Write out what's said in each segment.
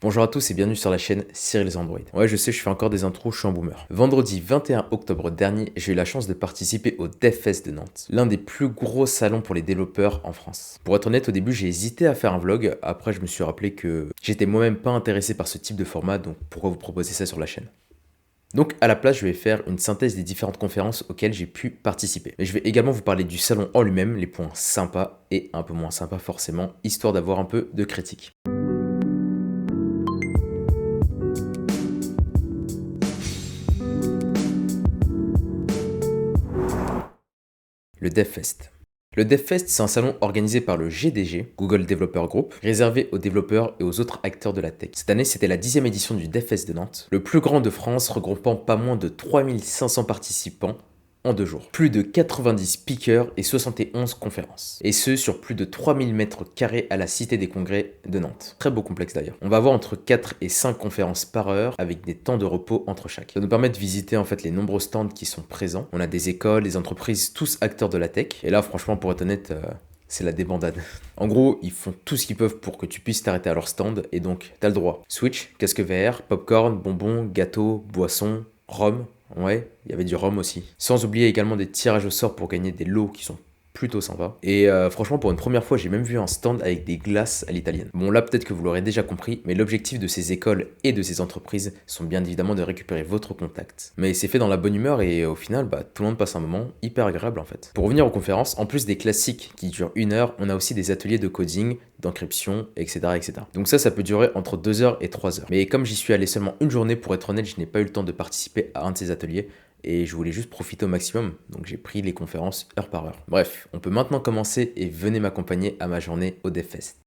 Bonjour à tous et bienvenue sur la chaîne Cyril's Android. Ouais, je sais, je fais encore des intros, je suis un boomer. Vendredi 21 octobre dernier, j'ai eu la chance de participer au DevFest de Nantes, l'un des plus gros salons pour les développeurs en France. Pour être honnête, au début, j'ai hésité à faire un vlog, après je me suis rappelé que j'étais moi-même pas intéressé par ce type de format, donc pourquoi vous proposer ça sur la chaîne? Donc à la place, je vais faire une synthèse des différentes conférences auxquelles j'ai pu participer. Mais je vais également vous parler du salon en lui-même, les points sympas et un peu moins sympas forcément, histoire d'avoir un peu de critique. Le DevFest. Le DevFest, c'est un salon organisé par le GDG, Google Developer Group, réservé aux développeurs et aux autres acteurs de la tech. Cette année, c'était la 10e édition du DevFest de Nantes, le plus grand de France, regroupant pas moins de 3500 participants en 2 jours. Plus de 90 speakers et 71 conférences. Et ce, sur plus de 3000 mètres carrés à la Cité des Congrès de Nantes. Très beau complexe d'ailleurs. On va avoir entre 4 et 5 conférences par heure avec des temps de repos entre chaque. Ça nous permet de visiter en fait les nombreux stands qui sont présents. On a des écoles, des entreprises, tous acteurs de la tech. Et là, franchement, pour être honnête, c'est la débandade. En gros, ils font tout ce qu'ils peuvent pour que tu puisses t'arrêter à leur stand. Et donc, t'as le droit. Switch, casque VR, popcorn, bonbons, gâteaux, boissons, rhum. Ouais, il y avait du rhum aussi. Sans oublier également des tirages au sort pour gagner des lots qui sont plutôt sympas. Et franchement, pour une première fois, j'ai même vu un stand avec des glaces à l'italienne. Bon, là, peut-être que vous l'aurez déjà compris, mais l'objectif de ces écoles et de ces entreprises sont bien évidemment de récupérer votre contact. Mais c'est fait dans la bonne humeur et au final, tout le monde passe un moment hyper agréable en fait. Pour revenir aux conférences, en plus des classiques qui durent 1 heure, on a aussi des ateliers de coding, d'encryption, etc., etc. Donc ça peut durer entre 2 heures et 3 heures. Mais comme j'y suis allé seulement une journée, pour être honnête, je n'ai pas eu le temps de participer à un de ces ateliers et je voulais juste profiter au maximum, donc j'ai pris les conférences heure par heure. Bref, on peut maintenant commencer et venez m'accompagner à ma journée au DevFest.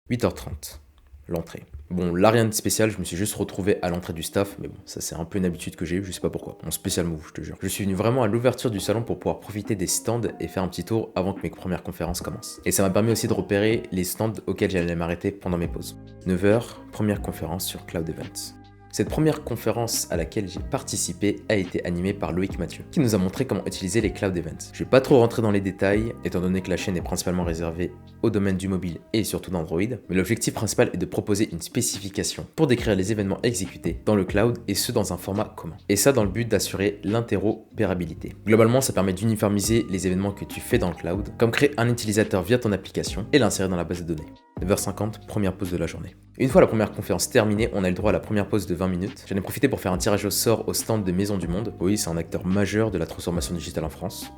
8h30, l'entrée. Bon, là rien de spécial, je me suis juste retrouvé à l'entrée du staff, mais bon, ça c'est un peu une habitude que j'ai eue, je sais pas pourquoi. Mon spécial move, je te jure. Je suis venu vraiment à l'ouverture du salon pour pouvoir profiter des stands et faire un petit tour avant que mes premières conférences commencent. Et ça m'a permis aussi de repérer les stands auxquels j'allais m'arrêter pendant mes pauses. 9h, première conférence sur Cloud Events. Cette première conférence à laquelle j'ai participé a été animée par Loïc Mathieu, qui nous a montré comment utiliser les Cloud Events. Je vais pas trop rentrer dans les détails, étant donné que la chaîne est principalement réservée au domaine du mobile et surtout d'Android, mais l'objectif principal est de proposer une spécification pour décrire les événements exécutés dans le cloud et ce dans un format commun. Et ça dans le but d'assurer l'interopérabilité. Globalement, ça permet d'uniformiser les événements que tu fais dans le cloud, comme créer un utilisateur via ton application et l'insérer dans la base de données. 9h50, première pause de la journée. Une fois la première conférence terminée, on a eu le droit à la première pause de 20 minutes. J'en ai profité pour faire un tirage au sort au stand de Maison du Monde. Oui, c'est un acteur majeur de la transformation digitale en France.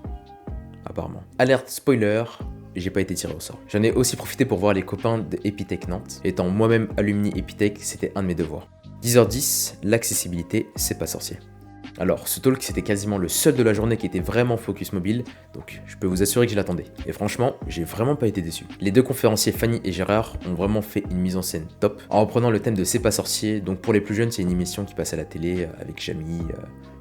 Apparemment. Alerte spoiler, j'ai pas été tiré au sort. J'en ai aussi profité pour voir les copains de Epitech Nantes. Étant moi-même alumni Epitech, c'était un de mes devoirs. 10h10, l'accessibilité, c'est pas sorcier. Alors, ce talk, c'était quasiment le seul de la journée qui était vraiment focus mobile, donc je peux vous assurer que je l'attendais. Et franchement, j'ai vraiment pas été déçu. Les deux conférenciers Fanny et Gérard ont vraiment fait une mise en scène top, en reprenant le thème de C'est pas sorcier, donc pour les plus jeunes, c'est une émission qui passe à la télé avec Jamie,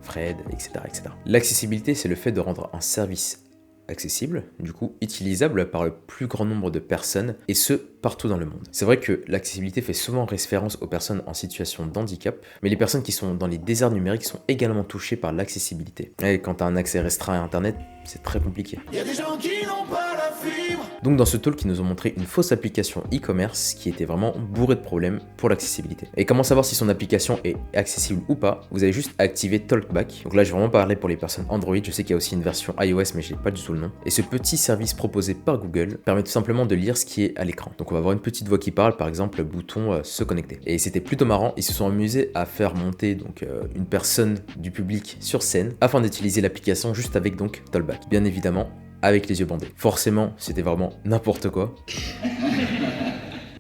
Fred, etc., etc. L'accessibilité, c'est le fait de rendre un service accessible, du coup utilisable par le plus grand nombre de personnes, et ce, partout dans le monde. C'est vrai que l'accessibilité fait souvent référence aux personnes en situation de handicap, mais les personnes qui sont dans les déserts numériques sont également touchées par l'accessibilité. Et quand tu as un accès restreint à Internet, c'est très compliqué. Y a des gens qui n'ont pas la fibre. Donc dans ce talk, ils nous ont montré une fausse application e-commerce qui était vraiment bourrée de problèmes pour l'accessibilité. Et comment savoir si son application est accessible ou pas? Vous avez juste à activer Talkback. Donc là, j'ai vraiment parlé pour les personnes Android. Je sais qu'il y a aussi une version iOS, mais je n'ai pas du tout le nom. Et ce petit service proposé par Google permet tout simplement de lire ce qui est à l'écran. Donc on va avoir une petite voix qui parle, par exemple le bouton se connecter. Et c'était plutôt marrant. Ils se sont amusés à faire monter donc une personne du public sur scène afin d'utiliser l'application juste avec donc Talkback. Bien évidemment, avec les yeux bandés. Forcément, c'était vraiment n'importe quoi.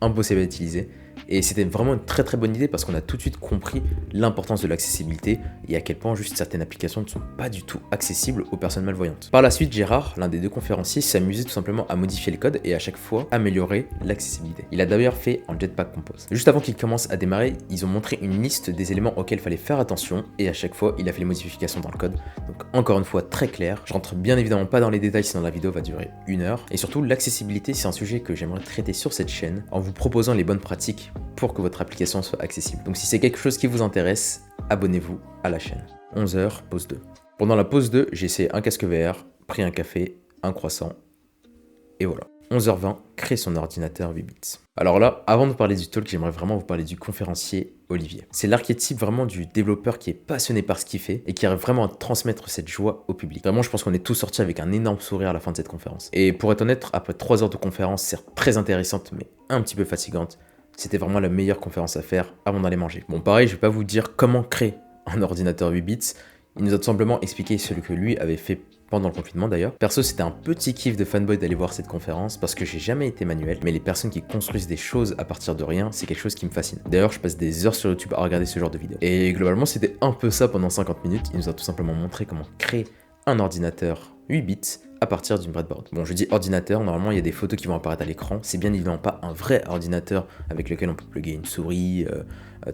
Impossible à utiliser. Et c'était vraiment une très très bonne idée parce qu'on a tout de suite compris l'importance de l'accessibilité et à quel point juste certaines applications ne sont pas du tout accessibles aux personnes malvoyantes. Par la suite, Gérard, l'un des deux conférenciers, s'est amusé tout simplement à modifier le code et à chaque fois améliorer l'accessibilité. Il a d'ailleurs fait en Jetpack Compose. Juste avant qu'il commence à démarrer, ils ont montré une liste des éléments auxquels il fallait faire attention et à chaque fois, il a fait les modifications dans le code. Donc encore une fois, très clair. Je rentre bien évidemment pas dans les détails sinon la vidéo va durer 1 heure. Et surtout, l'accessibilité, c'est un sujet que j'aimerais traiter sur cette chaîne en vous proposant les bonnes pratiques pour que votre application soit accessible. Donc si c'est quelque chose qui vous intéresse, abonnez-vous à la chaîne. 11h, pause 2. Pendant la pause 2, j'ai essayé un casque VR, pris un café, un croissant, et voilà. 11h20, crée son ordinateur 8 bits. Alors là, avant de parler du talk, j'aimerais vraiment vous parler du conférencier Olivier. C'est l'archétype vraiment du développeur qui est passionné par ce qu'il fait et qui arrive vraiment à transmettre cette joie au public. Vraiment, je pense qu'on est tous sortis avec un énorme sourire à la fin de cette conférence. Et pour être honnête, après 3 heures de conférence, certes très intéressante, mais un petit peu fatigante, c'était vraiment la meilleure conférence à faire avant d'aller manger. Bon, pareil, je vais pas vous dire comment créer un ordinateur 8 bits. Il nous a tout simplement expliqué celui que lui avait fait pendant le confinement d'ailleurs. Perso, c'était un petit kiff de fanboy d'aller voir cette conférence parce que j'ai jamais été manuel, mais les personnes qui construisent des choses à partir de rien, c'est quelque chose qui me fascine. D'ailleurs, je passe des heures sur YouTube à regarder ce genre de vidéos. Et globalement, c'était un peu ça pendant 50 minutes. Il nous a tout simplement montré comment créer un ordinateur 8 bits à partir d'une breadboard. Bon, je dis ordinateur, normalement il y a des photos qui vont apparaître à l'écran, c'est bien évidemment pas un vrai ordinateur avec lequel on peut plugger une souris,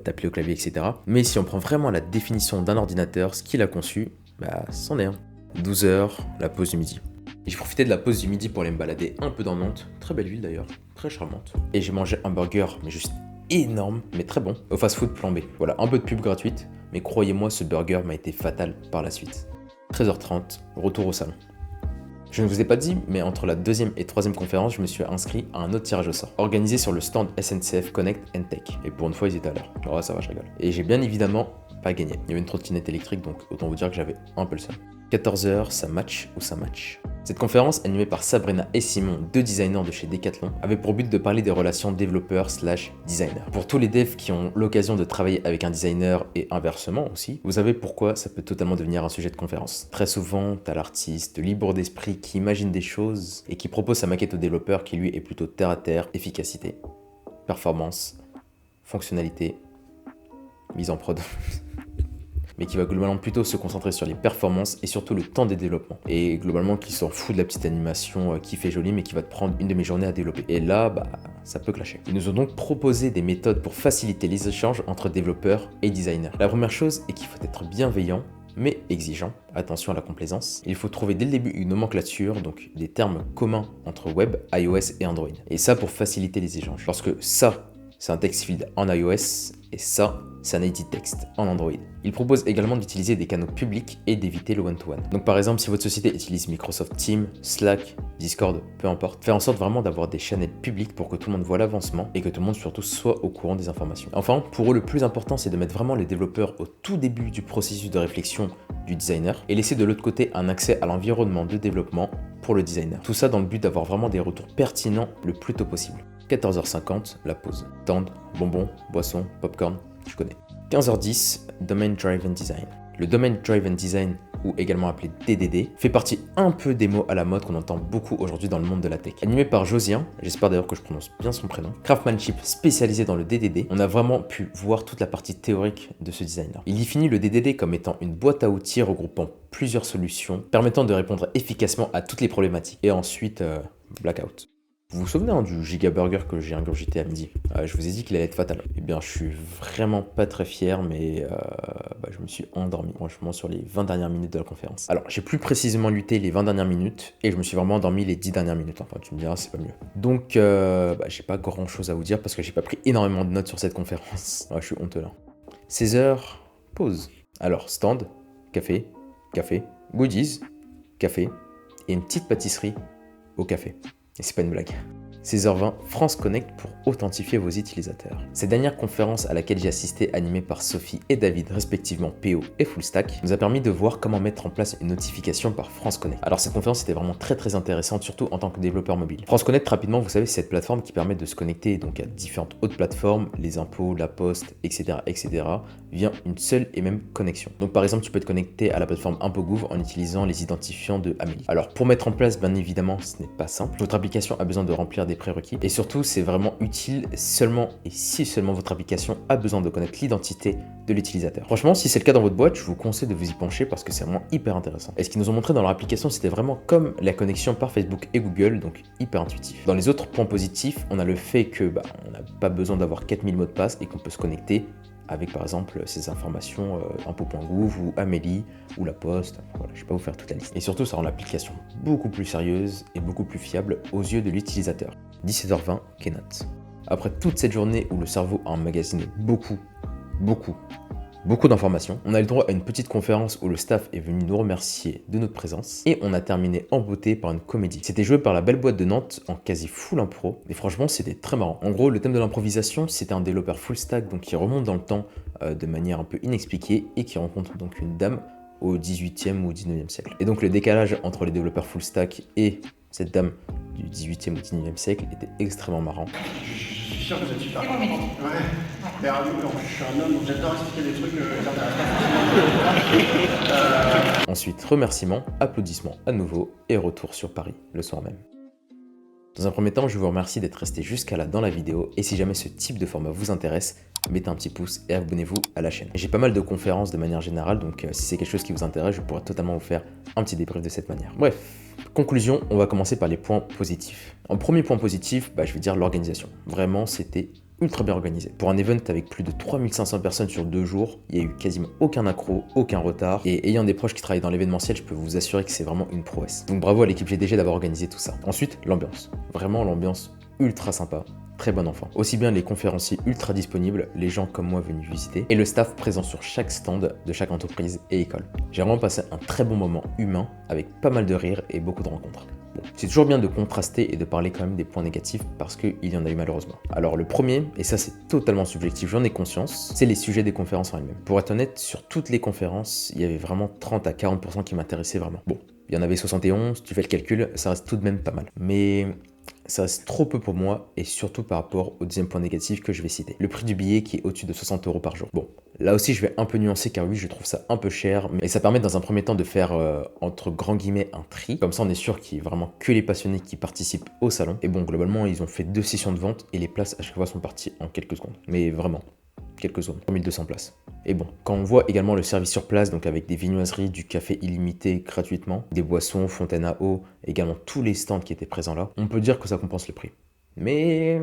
taper au clavier, etc. Mais si on prend vraiment la définition d'un ordinateur, ce qu'il a conçu, bah c'en est un. 12 heures, la pause du midi. J'ai profité de la pause du midi pour aller me balader un peu dans Nantes, très belle ville d'ailleurs, très charmante. Et j'ai mangé un burger, mais juste énorme, mais très bon, au fast-food plan B. Voilà, un peu de pub gratuite, mais croyez-moi, ce burger m'a été fatal par la suite. 13h30, retour au salon. Je ne vous ai pas dit, mais entre la deuxième et troisième conférence, je me suis inscrit à un autre tirage au sort, organisé sur le stand SNCF Connect and Tech. Et pour une fois, ils étaient à l'heure. Alors ça va, je rigole. Et j'ai bien évidemment pas gagné. Il y avait une trottinette électrique, donc autant vous dire que j'avais un peu le seum. 14h, ça match ou ça match. Cette conférence, animée par Sabrina et Simon, deux designers de chez Decathlon, avait pour but de parler des relations développeur/designer. Pour tous les devs qui ont l'occasion de travailler avec un designer et inversement aussi, vous savez pourquoi ça peut totalement devenir un sujet de conférence. Très souvent, t'as l'artiste libre d'esprit qui imagine des choses et qui propose sa maquette au développeur qui lui est plutôt terre à terre, efficacité, performance, fonctionnalité, mise en prod. Mais qui va globalement plutôt se concentrer sur les performances et surtout le temps des développements. Et globalement qui s'en fout de la petite animation qui fait joli mais qui va te prendre une demi-journée à développer. Et là, bah, ça peut clasher. Ils nous ont donc proposé des méthodes pour faciliter les échanges entre développeurs et designers. La première chose est qu'il faut être bienveillant mais exigeant, attention à la complaisance. Il faut trouver dès le début une nomenclature, donc des termes communs entre web, iOS et Android. Et ça pour faciliter les échanges. Lorsque ça, c'est un text field en iOS et ça, c'est un edit text en Android. Il propose également d'utiliser des canaux publics et d'éviter le one-to-one. Donc par exemple, si votre société utilise Microsoft Teams, Slack, Discord, peu importe, faire en sorte vraiment d'avoir des channels publics pour que tout le monde voit l'avancement et que tout le monde surtout soit au courant des informations. Enfin, pour eux, le plus important, c'est de mettre vraiment les développeurs au tout début du processus de réflexion du designer et laisser de l'autre côté un accès à l'environnement de développement pour le designer. Tout ça dans le but d'avoir vraiment des retours pertinents le plus tôt possible. 14h50, la pause. Tendre, bonbons, boissons, popcorn, tu connais. 15h10, Domain Driven Design. Le Domain Driven Design, ou également appelé DDD, fait partie un peu des mots à la mode qu'on entend beaucoup aujourd'hui dans le monde de la tech. Animé par Josien, j'espère d'ailleurs que je prononce bien son prénom, craftsmanship spécialisé dans le DDD, on a vraiment pu voir toute la partie théorique de ce designer. Il définit le DDD comme étant une boîte à outils regroupant plusieurs solutions, permettant de répondre efficacement à toutes les problématiques. Et ensuite, blackout. Vous vous souvenez du giga burger que j'ai ingurgité à midi? Je vous ai dit qu'il allait être fatal. Eh bien, je suis vraiment pas très fier, mais je me suis endormi, franchement, sur les 20 dernières minutes de la conférence. Alors, j'ai plus précisément lutté les 20 dernières minutes, et je me suis vraiment endormi les 10 dernières minutes. Enfin, tu me diras, c'est pas mieux. Donc, j'ai pas grand chose à vous dire, parce que j'ai pas pris énormément de notes sur cette conférence. Je suis honteux là. 16h, pause. Alors, stand, café, goodies, café, et une petite pâtisserie au café. Et c'est pas une blague. 16h20, France Connect pour authentifier vos utilisateurs. Cette dernière conférence à laquelle j'ai assisté, animée par Sophie et David, respectivement PO et Full Stack, nous a permis de voir comment mettre en place une notification par France Connect. Alors cette conférence était vraiment très intéressante, surtout en tant que développeur mobile. France Connect, rapidement, vous savez, c'est cette plateforme qui permet de se connecter donc à différentes autres plateformes, les impôts, la poste, etc., via une seule et même connexion. Donc par exemple, tu peux te connecter à la plateforme ImpôtsGouv en utilisant les identifiants de Amélie. Alors pour mettre en place, bien évidemment, ce n'est pas simple. Votre application a besoin de remplir des prérequis et surtout c'est vraiment utile seulement et si seulement votre application a besoin de connaître l'identité de l'utilisateur. Franchement, si c'est le cas dans votre boîte, je vous conseille de vous y pencher parce que c'est vraiment hyper intéressant. Et ce qu'ils nous ont montré dans leur application, c'était vraiment comme la connexion par Facebook et Google, donc hyper intuitif. Dans les autres points positifs, on a le fait que on n'a pas besoin d'avoir 4000 mots de passe et qu'on peut se connecter avec par exemple ces informations impôts.gouv ou Amélie ou la Poste. Voilà, je ne vais pas vous faire toute la liste. Et surtout, ça rend l'application beaucoup plus sérieuse et beaucoup plus fiable aux yeux de l'utilisateur. 17h20, Keynote. Après toute cette journée où le cerveau a emmagasiné beaucoup beaucoup d'informations. On a eu le droit à une petite conférence où le staff est venu nous remercier de notre présence. Et on a terminé en beauté par une comédie. C'était joué par la Belle Boîte de Nantes en quasi full impro. Et franchement, c'était très marrant. En gros, le thème de l'improvisation, c'était un développeur full stack, donc qui remonte dans le temps de manière un peu inexpliquée et qui rencontre donc une dame au 18e ou 19e siècle. Et donc le décalage entre les développeurs full stack et cette dame du 18e ou 19e siècle était extrêmement marrant. Je suis sûr que vous êtes super content. Ouais. Mais en plus, je suis un homme, donc j'adore expliquer des trucs qui n'intéressent pas. Ensuite, remerciements, applaudissements à nouveau et retour sur Paris le soir même. Dans un premier temps, je vous remercie d'être resté jusqu'à là dans la vidéo et si jamais ce type de format vous intéresse, mettez un petit pouce et abonnez-vous à la chaîne. J'ai pas mal de conférences de manière générale, donc si c'est quelque chose qui vous intéresse, je pourrais totalement vous faire un petit débrief de cette manière. Bref, conclusion, on va commencer par les points positifs. En premier point positif, je vais dire l'organisation. Vraiment, c'était ultra bien organisé. Pour un event avec plus de 3500 personnes sur 2 jours, il y a eu quasiment aucun accro, aucun retard, et ayant des proches qui travaillent dans l'événementiel, je peux vous assurer que c'est vraiment une prouesse. Donc bravo à l'équipe GDG d'avoir organisé tout ça. Ensuite, l'ambiance. Vraiment l'ambiance ultra sympa. Très bon enfant. Aussi bien les conférenciers ultra disponibles, les gens comme moi venus visiter, et le staff présent sur chaque stand de chaque entreprise et école. J'ai vraiment passé un très bon moment humain, avec pas mal de rires et beaucoup de rencontres. Bon, c'est toujours bien de contraster et de parler quand même des points négatifs parce qu'il y en a eu malheureusement. Alors le premier, et ça c'est totalement subjectif, j'en ai conscience, c'est les sujets des conférences en elles-mêmes. Pour être honnête, sur toutes les conférences, il y avait vraiment 30 à 40% qui m'intéressaient vraiment. Bon, il y en avait 71, tu fais le calcul, ça reste tout de même pas mal. Mais ça reste trop peu pour moi et surtout par rapport au deuxième point négatif que je vais citer. Le prix du billet qui est au-dessus de 60 € par jour. Bon, là aussi je vais un peu nuancer car oui je trouve ça un peu cher, mais ça permet dans un premier temps de faire entre grands guillemets un tri. Comme ça on est sûr qu'il y a vraiment que les passionnés qui participent au salon. Et bon globalement ils ont fait 2 sessions de vente et les places à chaque fois sont parties en quelques secondes. Mais vraiment, quelques secondes, 3200 places. Et bon, quand on voit également le service sur place, donc avec des viennoiseries, du café illimité gratuitement, des boissons, fontaines à eau, également tous les stands qui étaient présents là, on peut dire que ça compense le prix. Mais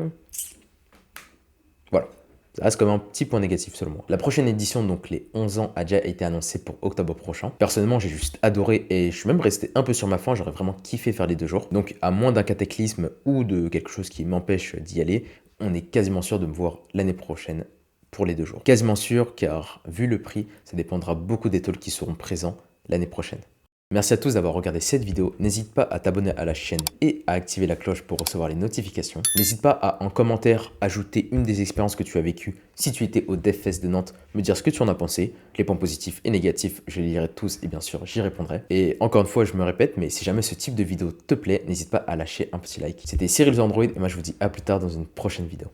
voilà, ça reste comme un petit point négatif selon moi. La prochaine édition, donc les 11 ans, a déjà été annoncée pour octobre prochain. Personnellement, j'ai juste adoré et je suis même resté un peu sur ma faim, j'aurais vraiment kiffé faire les 2 jours. Donc à moins d'un cataclysme ou de quelque chose qui m'empêche d'y aller, on est quasiment sûr de me voir l'année prochaine pour les 2 jours. Quasiment sûr, car vu le prix, ça dépendra beaucoup des talks qui seront présents l'année prochaine. Merci à tous d'avoir regardé cette vidéo. N'hésite pas à t'abonner à la chaîne et à activer la cloche pour recevoir les notifications. N'hésite pas à en commentaire ajouter une des expériences que tu as vécues. Si tu étais au DevFest de Nantes, me dire ce que tu en as pensé. Les points positifs et négatifs, je les lirai tous et bien sûr j'y répondrai. Et encore une fois, je me répète, mais si jamais ce type de vidéo te plaît, n'hésite pas à lâcher un petit like. C'était Cyril The Android et moi je vous dis à plus tard dans une prochaine vidéo.